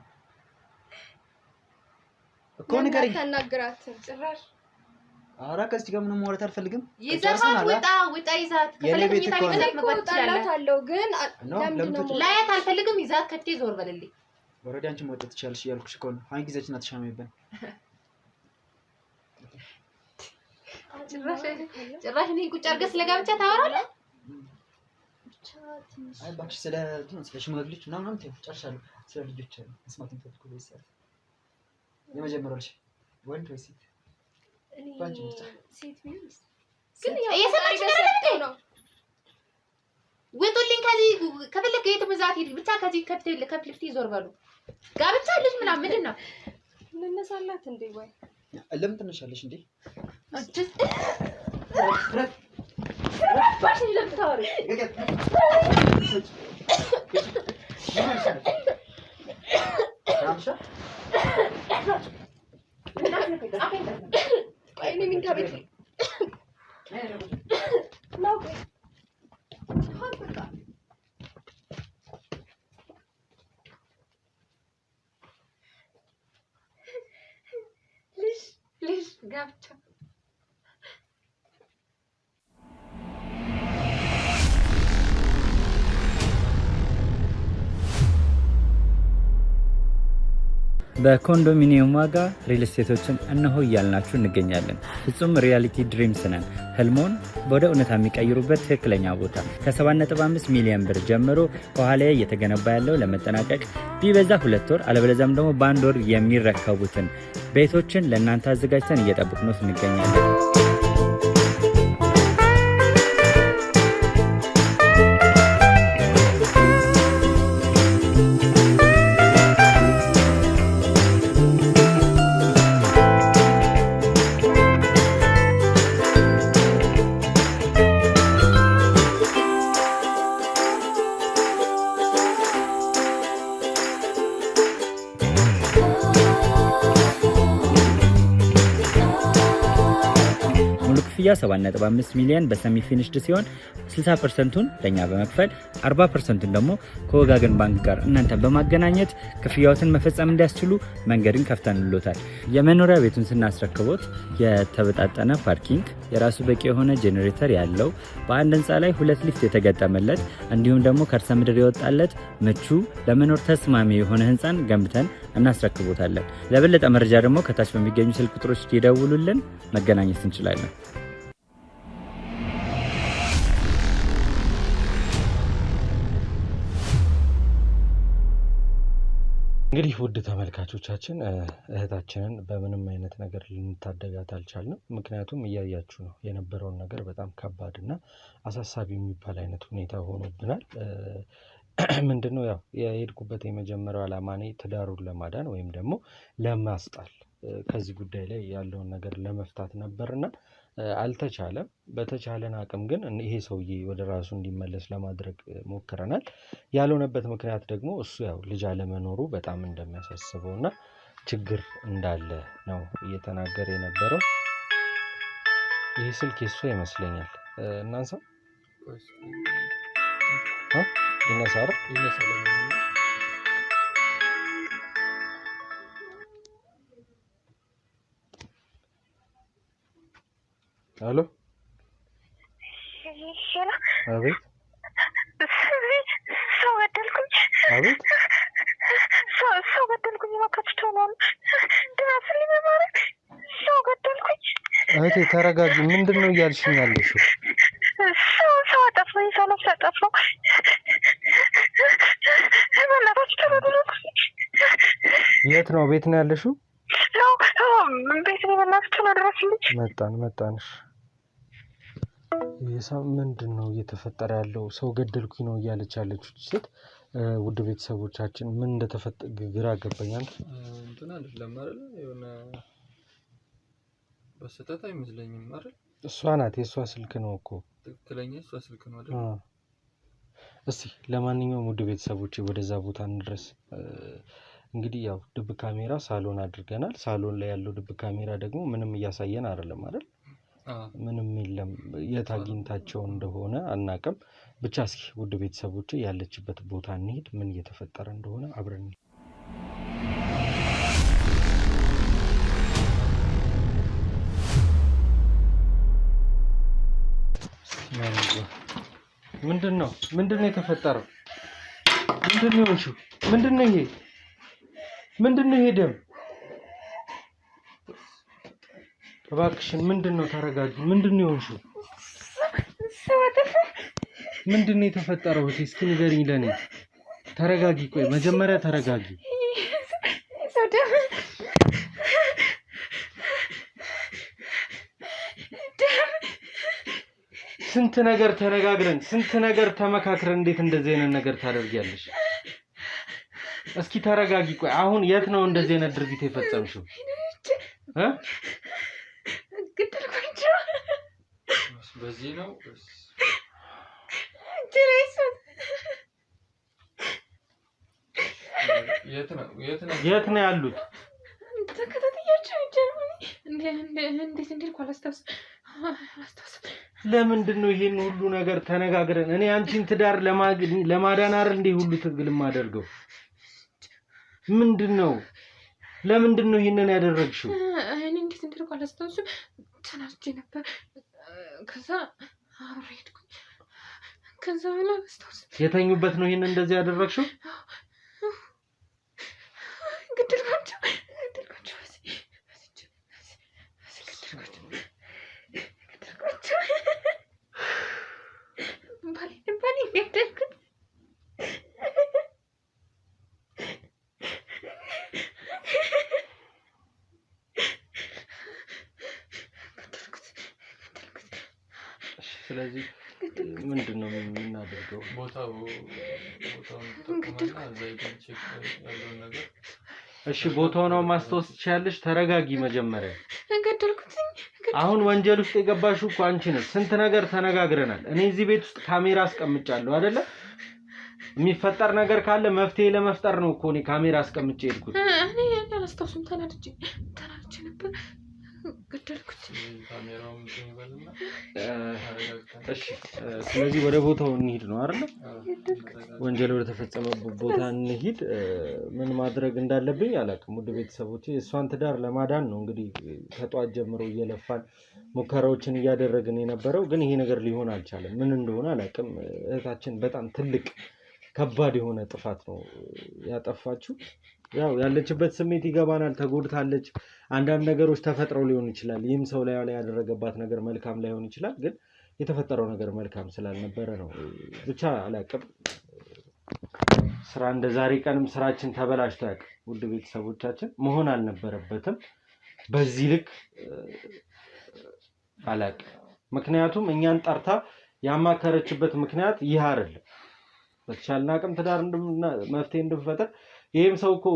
እኮ ንገሪኝ። ተናግራት ጭራሽ ኧረ ከዚህ ጋር ምንም ማውራት አልፈልግም። ይዛት ውጣ፣ ውጣ ይዛት። የኔ ቤት እኮ ነው። መግባት አለው ግን ለምንድን ነው ላያት አልፈልግም። ይዛት ከፊቴ ዞር በልልኝ። ኦሬዲ አንቺ መውጣት ትችያለሽ ያልኩሽ እኮ ነው። አሁን ጊዜያችን አትሻሚብን። ጭራሽ እኔ ቁጭ አድርገህ ስለጋብቻ ታወራለህ? አይ እባክሽ ስለ ሽማግሌዎች ምናምን ተይው፣ ጨርሻለሁ። ስለ ልጆች መስማት የምፈልገው በዚህ ሰዓት የመጀመሪያው ልጅ ወንድ ወይ ሴት? ሴት ቢሆንስ ግን እየሰማች ነው። ውጡልኝ ከዚህ ከፈለክ የትም እዛት ሂድ ብቻ ከዚህ ከፊት ዞር በሉ። ጋብቻ ልጅ ምናምን ምንድን ነው? እንነሳላት እንዴ? ወይ ለምን ትነሻለሽ እንዴ? ባሽ ለምታወሪ እኔ ምን ታበቂ ነው? ልጅ ጋብቻ በኮንዶሚኒየም ዋጋ ሪል ስቴቶችን እነሆ እያልናችሁ እንገኛለን። ፍጹም ሪያሊቲ ድሪምስ ነን። ህልሞን ወደ እውነታ የሚቀይሩበት ትክክለኛ ቦታ ከ7.5 ሚሊዮን ብር ጀምሮ ከኋላ እየተገነባ ያለው ለመጠናቀቅ ቢበዛ 2 ወር አለበለዚያም ደግሞ በ1 ወር የሚረከቡትን ቤቶችን ለእናንተ አዘጋጅተን እየጠበቅነው እንገኛለን። ክፍያ 7.5 ሚሊዮን በሰሚ ፊኒሽድ ሲሆን 60%ቱን ለኛ በመክፈል 40%ቱን ደግሞ ከወጋገን ባንክ ጋር እናንተ በማገናኘት ክፍያዎትን መፈጸም እንዲያስችሉ መንገድን ከፍተንልዎታል። የመኖሪያ ቤቱን ስናስረክቦት የተበጣጠነ ፓርኪንግ፣ የራሱ በቂ የሆነ ጄኔሬተር ያለው በአንድ ህንፃ ላይ 2 ሊፍት የተገጠመለት እንዲሁም ደግሞ ከርሰ ምድር የወጣለት ምቹ ለመኖር ተስማሚ የሆነ ህንፃን ገንብተን እናስረክቦታለን። ለበለጠ መረጃ ደግሞ ከታች በሚገኙ ስልክ ቁጥሮች ይደውሉልን፣ መገናኘት እንችላለን። እንግዲህ ውድ ተመልካቾቻችን እህታችንን በምንም አይነት ነገር ልንታደጋት አልቻልንም። ምክንያቱም እያያችሁ ነው የነበረውን ነገር በጣም ከባድ እና አሳሳቢ የሚባል አይነት ሁኔታ ሆኖብናል። ምንድነው ያው የሄድኩበት የመጀመሪያው ዓላማ እኔ ትዳሩን ለማዳን ወይም ደግሞ ለማስጣል ከዚህ ጉዳይ ላይ ያለውን ነገር ለመፍታት ነበርና አልተቻለም። በተቻለን አቅም ግን ይሄ ሰውዬ ወደ ራሱ እንዲመለስ ለማድረግ ሞክረናል። ያልሆነበት ምክንያት ደግሞ እሱ ያው ልጅ አለመኖሩ በጣም እንደሚያሳስበውና ችግር እንዳለ ነው እየተናገረ የነበረው። ይህ ስልክ የሱ ይመስለኛል። እናንሳው ይነሳራ ሄሎ አቤት ሰው ገደልኩኝ። አቤት እህቴ ተረጋጊ። ምንድን ነው እያልሽኝ ያለሽው? ሰው አጠፋኝ፣ ሰው ነፍስ አጠፋው። የት ነው? ቤት ነው ያለሽው? ቤት ነው። በእናትህ ነው ድረስልኝ። መጣንሽ። የሰው ምንድን ነው እየተፈጠረ ያለው? ሰው ገደልኩኝ ነው እያለች ያለችው ሴት። ውድ ቤተሰቦቻችን ምን እንደተፈጠረ ግራ ገባኛል። እንትን አይደለም አይደል? የሆነ በስተት አይመስለኝም አይደል? እሷ ናት፣ የእሷ ስልክ ነው እኮ ትክክለኛ የእሷ ስልክ ነው አይደል? እስቲ ለማንኛውም ውድ ቤተሰቦች ወደዛ ቦታ እንድረስ። እንግዲህ ያው ድብቅ ካሜራ ሳሎን አድርገናል። ሳሎን ላይ ያለው ድብቅ ካሜራ ደግሞ ምንም እያሳየን አይደለም አይደል? ምንም የለም። የት አግኝታቸው እንደሆነ አናውቅም። ብቻ እስኪ ውድ ቤተሰቦች ያለችበት ቦታ እንሂድ፣ ምን እየተፈጠረ እንደሆነ አብረን። ምንድነው የተፈጠረው? ምንድነው ይሄ ደም? እባክሽን ምንድነው? ተረጋጊ። ምንድነው የሆንሽው? ምንድነው የተፈጠረው? እስኪ ንገሪኝ ለኔ። ተረጋጊ። ቆይ መጀመሪያ ተረጋጊ። ስንት ነገር ተነጋግረን ስንት ነገር ተመካክረን እንዴት እንደዚህ አይነት ነገር ታደርጊያለሽ? እስኪ ተረጋጊ። ቆይ አሁን የት ነው እንደዚህ አይነት ድርጊት የፈጸምሽው? በዚህ ነው የት ነው ያሉት? ለምንድን ነው ይሄን ሁሉ ነገር ተነጋግረን እኔ አንቺን ትዳር ለማዳን አይደል እንዴ ሁሉ ትግል ማደርገው? ምንድነው? ለምንድን ነው ይሄንን ያደረግሽው? እኔ እንዴት እንደልኩ አላስታውስም። ተናድጄ ነበር። ከዛ አብሬ ሄድኩኝ። ከዛ በኋላ አላስታውስም። የተኙበት ነው ይሄንን እንደዚህ ያደረግሽው? ገደልኳቸው። ባሌ ገደልኩት። ስለዚህ ምንድነው የምናደርገው? እሺ ቦታው ነው ማስተዋወስ ትችያለሽ? ተረጋጊ መጀመሪያ። አሁን ወንጀል ውስጥ የገባሽው እኮ አንቺ ነሽ። ስንት ነገር ተነጋግረናል። እኔ እዚህ ቤት ውስጥ ካሜራ አስቀምጫለሁ አይደለ? የሚፈጠር ነገር ካለ መፍትሄ ለመፍጠር ነው እኮ እኔ ካሜራ አስቀምጬ ሄድኩት። እኔ አላስታውስም። ተናድጄ ነበር። ገደልኩት። ካሜራው ምን ይባልና እሺ ስለዚህ ወደ ቦታው እንሂድ ነው አይደል? ወንጀል ወደ ተፈጸመበት ቦታ እንሂድ። ምን ማድረግ እንዳለብኝ አላውቅም። ውድ ቤተሰቦቼ እሷን ትዳር ለማዳን ነው እንግዲህ ከጧት ጀምሮ እየለፋን ሙከራዎችን እያደረግን የነበረው፣ ግን ይሄ ነገር ሊሆን አልቻለም። ምን እንደሆነ አላውቅም። እህታችን በጣም ትልቅ ከባድ የሆነ ጥፋት ነው ያጠፋችው። ያው ያለችበት ስሜት ይገባናል። ተጎድታለች። አንዳንድ ነገሮች ተፈጥረው ሊሆን ይችላል። ይህም ሰው ላይ ያደረገባት ነገር መልካም ላይሆን ይችላል፣ ግን የተፈጠረው ነገር መልካም ስላልነበረ ነው። ብቻ አላውቅም። ስራ እንደ ዛሬ ቀንም ስራችን ተበላሽቶ ያውቅ። ውድ ቤተሰቦቻችን መሆን አልነበረበትም በዚህ ልክ አላውቅም። ምክንያቱም እኛን ጠርታ ያማከረችበት ምክንያት ይህ አይደለም። በተቻለን አቅም ትዳር መፍትሄ እንድንፈጥር ይሄም ሰው እኮ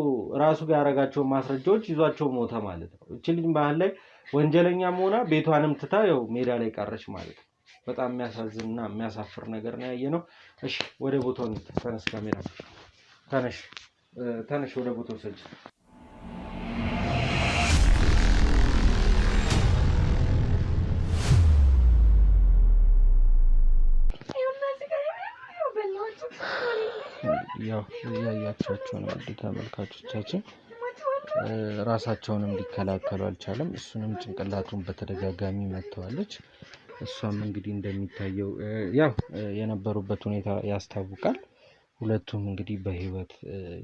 ራሱ ጋር ያረጋቸው ማስረጃዎች ይዟቸው ሞተ ማለት ነው። እቺ ልጅ ባህል ላይ ወንጀለኛም ሆና ቤቷንም ትታ ያው ሜዳ ላይ ቀረች ማለት ነው። በጣም የሚያሳዝንና የሚያሳፍር ነገር ነው ያየነው። እሺ ወደ ቦታው ተነስ፣ ካሜራ ተነሽ፣ ወደ ቦታው ሰጅ። ያው እያያቻቸው ነው እንግዲህ ተመልካቾቻችን። ራሳቸውንም ሊከላከሉ አልቻለም። እሱንም ጭንቅላቱን በተደጋጋሚ መተዋለች። እሷም እንግዲህ እንደሚታየው ያው የነበሩበት ሁኔታ ያስታውቃል። ሁለቱም እንግዲህ በህይወት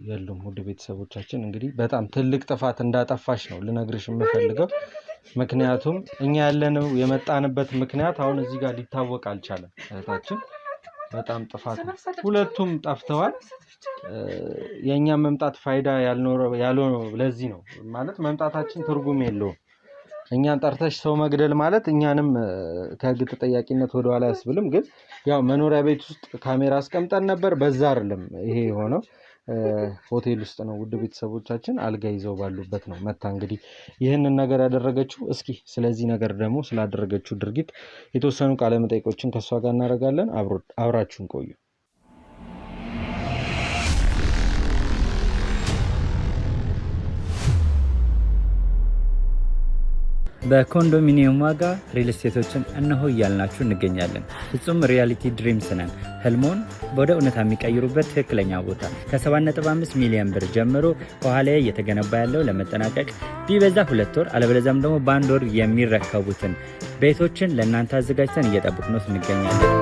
የሉም። ውድ ቤተሰቦቻችን እንግዲህ በጣም ትልቅ ጥፋት እንዳጠፋሽ ነው ልነግርሽ የምፈልገው። ምክንያቱም እኛ ያለነው የመጣንበት ምክንያት አሁን እዚህ ጋር ሊታወቅ አልቻለም። እህታችን በጣም ጥፋት ነው። ሁለቱም ጠፍተዋል። የኛ መምጣት ፋይዳ ያልሆነው ለዚህ ነው ማለት መምጣታችን ትርጉም የለውም። እኛን ጠርተሽ ሰው መግደል ማለት እኛንም ከህግ ተጠያቂነት ወደ ኋላ ያስብልም። ግን ያው መኖሪያ ቤት ውስጥ ካሜራ አስቀምጠን ነበር። በዛ አይደለም ይሄ የሆነው ሆቴል ውስጥ ነው። ውድ ቤተሰቦቻችን አልጋ ይዘው ባሉበት ነው መታ እንግዲህ ይህንን ነገር ያደረገችው። እስኪ ስለዚህ ነገር ደግሞ ስላደረገችው ድርጊት የተወሰኑ ቃለ መጠይቆችን ከሷ ጋር እናደርጋለን። አብራችሁን ቆዩ። በኮንዶሚኒየም ዋጋ ሪል ስቴቶችን እነሆ እያልናችሁ እንገኛለን። ፍጹም ሪያሊቲ ድሪምስ ነን። ህልሞን ወደ እውነታ የሚቀይሩበት ትክክለኛ ቦታ ከ7.5 ሚሊዮን ብር ጀምሮ ከኋላ እየተገነባ ያለው ለመጠናቀቅ ቢበዛ 2 ወር አለበለዚያም ደግሞ በ1 ወር የሚረከቡትን ቤቶችን ለእናንተ አዘጋጅተን እየጠበቅነው እንገኛለን።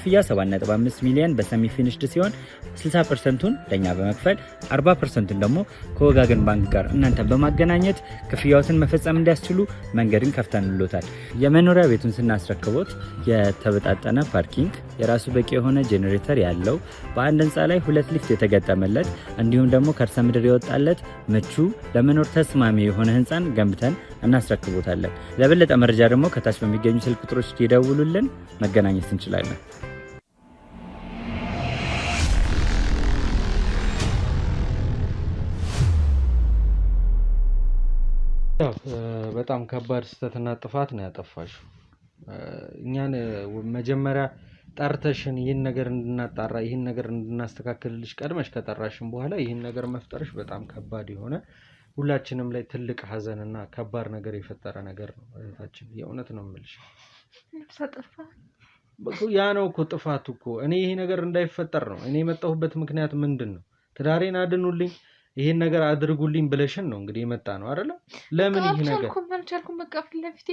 ክፍያ 7.5 ሚሊዮን በሰሚ ፊኒሽድ ሲሆን 60%ቱን ለኛ በመክፈል 40%ቱን ደግሞ ከወጋገን ባንክ ጋር እናንተ በማገናኘት ክፍያዎትን መፈጸም እንዲያስችሉ መንገድን ከፍተንልዎታል። የመኖሪያ ቤቱን ስናስረክቦት የተበጣጠነ ፓርኪንግ፣ የራሱ በቂ የሆነ ጄኔሬተር ያለው በአንድ ህንፃ ላይ 2 ሊፍት የተገጠመለት እንዲሁም ደግሞ ከርሰ ምድር የወጣለት ምቹ ለመኖር ተስማሚ የሆነ ህንፃን ገንብተን እናስረክቦታለን። ለበለጠ መረጃ ደግሞ ከታች በሚገኙ ስልክ ቁጥሮች ይደውሉልን፣ መገናኘት እንችላለን። በጣም ከባድ ስህተትና ጥፋት ነው ያጠፋሽው። እኛን መጀመሪያ ጠርተሽን ይህን ነገር እንድናጣራ ይህን ነገር እንድናስተካክልልሽ ቀድመሽ ከጠራሽን በኋላ ይህን ነገር መፍጠርሽ በጣም ከባድ የሆነ ሁላችንም ላይ ትልቅ ሀዘንና ከባድ ነገር የፈጠረ ነገር ነው። እህታችን የእውነት ነው የምልሽ። ያ ነው እኮ ጥፋቱ እኮ። እኔ ይሄ ነገር እንዳይፈጠር ነው እኔ የመጣሁበት ምክንያት ምንድን ነው? ትዳሬን አድኑልኝ ይሄን ነገር አድርጉልኝ ብለሽን ነው እንግዲህ የመጣ ነው አይደለ? ለምን ይሄ ነገር አልቻልኩም። በቃ ፊት ለፊቴ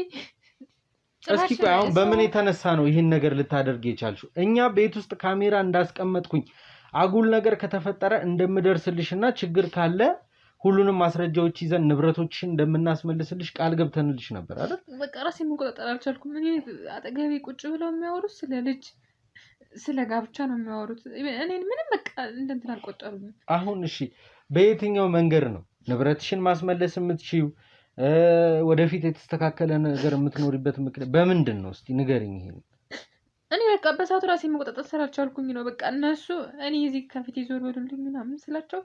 እስኪ ቆይ አሁን በምን የተነሳ ነው ይሄን ነገር ልታደርግ የቻልሽው? እኛ ቤት ውስጥ ካሜራ እንዳስቀመጥኩኝ አጉል ነገር ከተፈጠረ እንደምደርስልሽና ችግር ካለ ሁሉንም ማስረጃዎች ይዘን ንብረቶችሽን እንደምናስመልስልሽ ቃል ገብተንልሽ ነበር አይደል? በቃ ራሴን መቆጣጠር አልቻልኩም። እኔ አጠገቤ ቁጭ ብለው የሚያወሩት ስለ ልጅ ስለ ጋብቻ ነው የሚያወሩት። እኔን ምንም በቃ እንትን አልቆጠሩኝም። አሁን እሺ በየትኛው መንገድ ነው ንብረትሽን ማስመለስ የምትችይው? ወደፊት የተስተካከለ ነገር የምትኖሪበት ምክንያት በምንድን ነው? እስቲ ንገሪኝ ይሄን። እኔ በቃ በሰዓቱ ራሴን መቆጣጠር ስላልቻልኩኝ ነው። በቃ እነሱ እኔ እዚህ ከፊት ዞር በሉልኝ ምናምን ስላቸው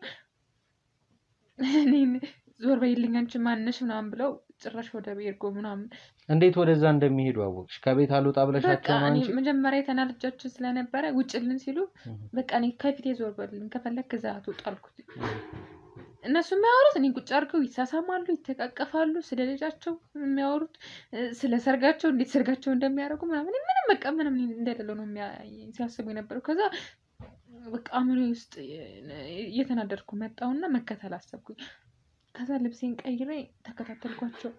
እኔን ዞር በይልኝ አንቺ ማነሽ ምናምን ብለው ጭራሽ ወደ ቤርጎ ምናምን። እንዴት ወደዛ እንደሚሄዱ አወቅሽ? ከቤት አልወጣ ብለሻቸው ነው አንቺ? መጀመሪያ የተናልጃቸው ስለነበረ ውጭልን ሲሉ በቃ እኔ ከፊቴ ዞር በልልኝ ከፈለክ እዛ አትወጣ አልኩት። እነሱ የሚያወሩት እኔን ቁጭ አድርገው ይሳሳማሉ፣ ይተቃቀፋሉ፣ ስለ ልጃቸው የሚያወሩት ስለ ሰርጋቸው እንዴት ሰርጋቸው እንደሚያደርጉ ምናምን ምንም በቃ ምንም እንደሌለው ነው ሲያስቡ የነበረው። ከዛ በቃ አእምሮዬ ውስጥ እየተናደድኩ መጣሁና መከተል አሰብኩኝ። ከዛ ልብሴን ቀይሬ ተከታተልኳቸው።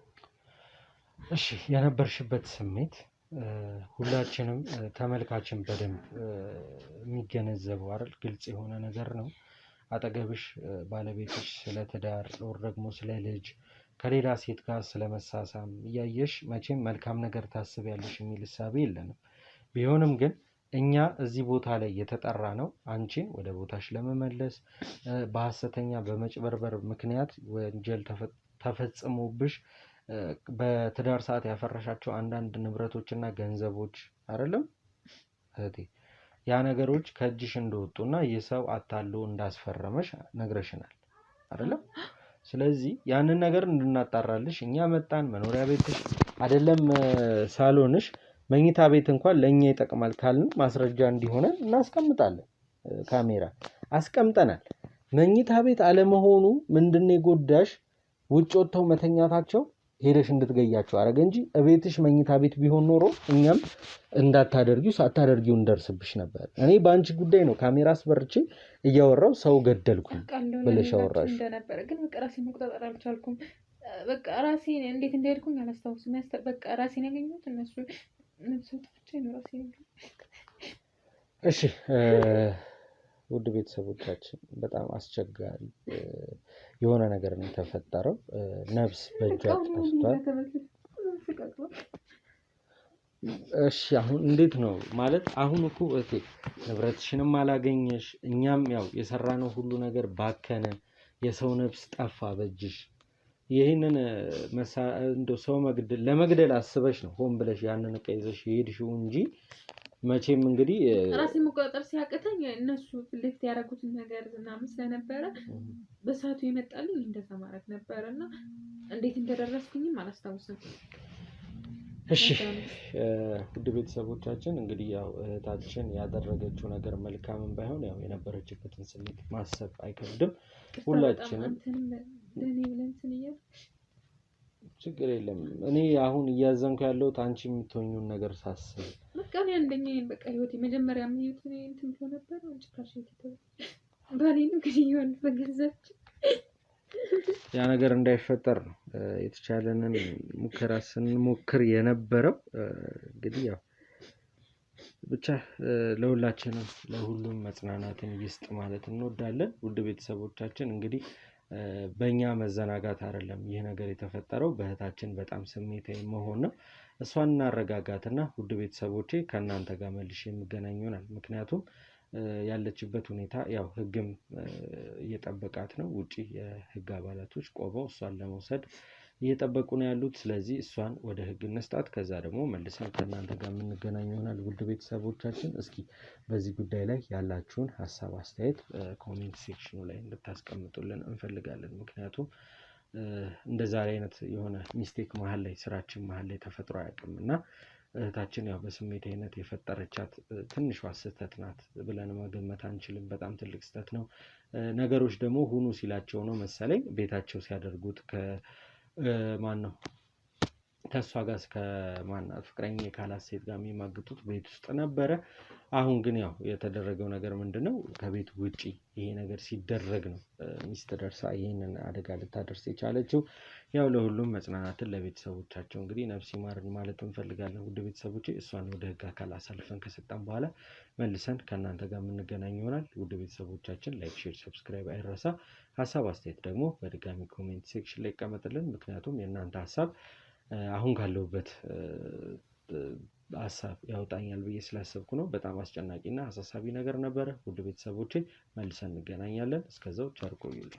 እሺ የነበርሽበት ስሜት ሁላችንም ተመልካችን በደንብ የሚገነዘበው አይደል? ግልጽ የሆነ ነገር ነው። አጠገብሽ ባለቤትሽ ስለ ትዳር ጦር ደግሞ ስለ ልጅ ከሌላ ሴት ጋር ስለመሳሳም እያየሽ መቼም መልካም ነገር ታስቢያለሽ የሚል እሳቤ የለንም። ቢሆንም ግን እኛ እዚህ ቦታ ላይ የተጠራ ነው አንቺን ወደ ቦታሽ ለመመለስ በሐሰተኛ በመጭበርበር ምክንያት ወንጀል ተፈጽሞብሽ በትዳር ሰዓት ያፈረሻቸው አንዳንድ ንብረቶችና ገንዘቦች አይደለም እህቴ ያ ነገሮች ከእጅሽ እንደወጡና የሰው አታሎ እንዳስፈረመሽ ነግረሽናል አይደለም? ስለዚህ ያንን ነገር እንድናጣራልሽ እኛ መጣን። መኖሪያ ቤትሽ አይደለም ሳሎንሽ መኝታ ቤት እንኳን ለኛ ይጠቅማል ካልን ማስረጃ እንዲሆነን እናስቀምጣለን። ካሜራ አስቀምጠናል። መኝታ ቤት አለመሆኑ ምንድነው የጎዳሽ? ውጭ ወጥተው መተኛታቸው ሄደሽ እንድትገያቸው አረገ እንጂ እቤትሽ መኝታ ቤት ቢሆን ኖሮ እኛም እንዳታደርጊው ሳታደርጊው እንደርስብሽ ነበር። እኔ በአንቺ ጉዳይ ነው ካሜራ አስበርቼ እያወራው ሰው ገደልኩኝ ብለሽ አወራሽ እንደነበረ ግን በቃ ራሴን መቆጣጠር አልቻልኩም። በቃ ራሴን እንዴት እንደሄድኩኝ አላስታውስም። በቃ ራሴን ያገኘሁት እነሱ ነብሰቶቼ ነው ራሴን። እሺ ውድ ቤተሰቦቻችን በጣም አስቸጋሪ የሆነ ነገር ነው የተፈጠረው። ነብስ በእጇ ጠፍቷል። እሺ አሁን እንዴት ነው ማለት? አሁን እኮ ንብረትሽንም አላገኘሽ፣ እኛም ያው የሰራነው ሁሉ ነገር ባከነ፣ የሰው ነብስ ጠፋ በእጅሽ። ይህንን እንደው ሰው ለመግደል አስበሽ ነው ሆን ብለሽ ያንን ዕቃ ይዘሽ ሄድሽው እንጂ መቼም እንግዲህ ራሴን መቆጣጠር ሲያቅተኝ እነሱ ፍልፍት ያደረጉትን ነገር ምናምን ስለነበረ በሰዓቱ የመጣልኝ እንደዛ ማድረግ ነበረ እና እንዴት እንደደረስኩኝም አላስታውስም። እሺ ውድ ቤተሰቦቻችን እንግዲህ ያው እህታችን ያደረገችው ነገር መልካምም ባይሆን ያው የነበረችበትን ስሜት ማሰብ አይከብድም። ሁላችንም ችግር የለም። እኔ አሁን እያዘንኩ ያለሁት አንቺ የምትሆኚውን ነገር ሳስብ በቃ እኔ አንደኛ በቃ ህይወቴ መጀመሪያ ህይወቴ እንትን ብሎ ነበር አንቺ ካሽ ባሌን እንግዲህ ይሆን በገንዘብ ያ ነገር እንዳይፈጠር ነው የተቻለንን ሙከራ ስንሞክር የነበረው። እንግዲህ ያው ብቻ ለሁላችንም ለሁሉም መጽናናትን ይስጥ ማለት እንወዳለን። ውድ ቤተሰቦቻችን እንግዲህ በእኛ መዘናጋት አይደለም ይህ ነገር የተፈጠረው፣ በእህታችን በጣም ስሜታዊ መሆን ነው። እሷን እናረጋጋትና ውድ ቤተሰቦቼ ከእናንተ ጋር መልሼ የምገናኝ ይሆናል። ምክንያቱም ያለችበት ሁኔታ ያው ህግም እየጠበቃት ነው። ውጪ የህግ አባላቶች ቆመው እሷን ለመውሰድ እየጠበቁ ነው ያሉት። ስለዚህ እሷን ወደ ህግ እንስጣት፣ ከዛ ደግሞ መልሰን ከእናንተ ጋር የምንገናኝ ይሆናል። ውድ ቤተሰቦቻችን እስኪ በዚህ ጉዳይ ላይ ያላችሁን ሀሳብ አስተያየት ኮሜንት ሴክሽኑ ላይ እንድታስቀምጡልን እንፈልጋለን። ምክንያቱም እንደዛሬ አይነት የሆነ ሚስቴክ መሀል ላይ ስራችን መሀል ላይ ተፈጥሮ አያውቅም እና እህታችን ያው በስሜታዊነት የፈጠረቻት ትንሿ ስህተት ናት ብለን መገመት አንችልም። በጣም ትልቅ ስህተት ነው። ነገሮች ደግሞ ሁኑ ሲላቸው ነው መሰለኝ ቤታቸው ሲያደርጉት ከማን ነው ከእሷ ጋር እስከ ማናት ፍቅረኛ ካላት ሴት ጋር የሚማግጡት ቤት ውስጥ ነበረ። አሁን ግን ያው የተደረገው ነገር ምንድነው? ከቤት ውጪ ይሄ ነገር ሲደረግ ነው ሚስት ደርሳ ይህንን አደጋ ልታደርስ የቻለችው። ያው ለሁሉም መጽናናትን ለቤተሰቦቻቸው እንግዲህ ነፍስ ይማርን ማለት እንፈልጋለን። ውድ ቤተሰቦቼ እሷን ወደ ህግ አካል አሳልፈን ከሰጣን በኋላ መልሰን ከእናንተ ጋር የምንገናኝ ይሆናል። ውድ ቤተሰቦቻችን ላይክ፣ ሼር፣ ሰብስክራይብ አይረሳ። ሀሳብ አስተያየት ደግሞ በድጋሚ ኮሜንት ሴክሽን ላይ ይቀመጥልን። ምክንያቱም የእናንተ ሀሳብ አሁን ካለሁበት ሀሳብ ያወጣኛል ብዬ ስላሰብኩ ነው። በጣም አስጨናቂና አሳሳቢ ነገር ነበረ። ውድ ቤተሰቦቼ መልሰን እንገናኛለን። እስከዛው ቸር ቆዩልኝ።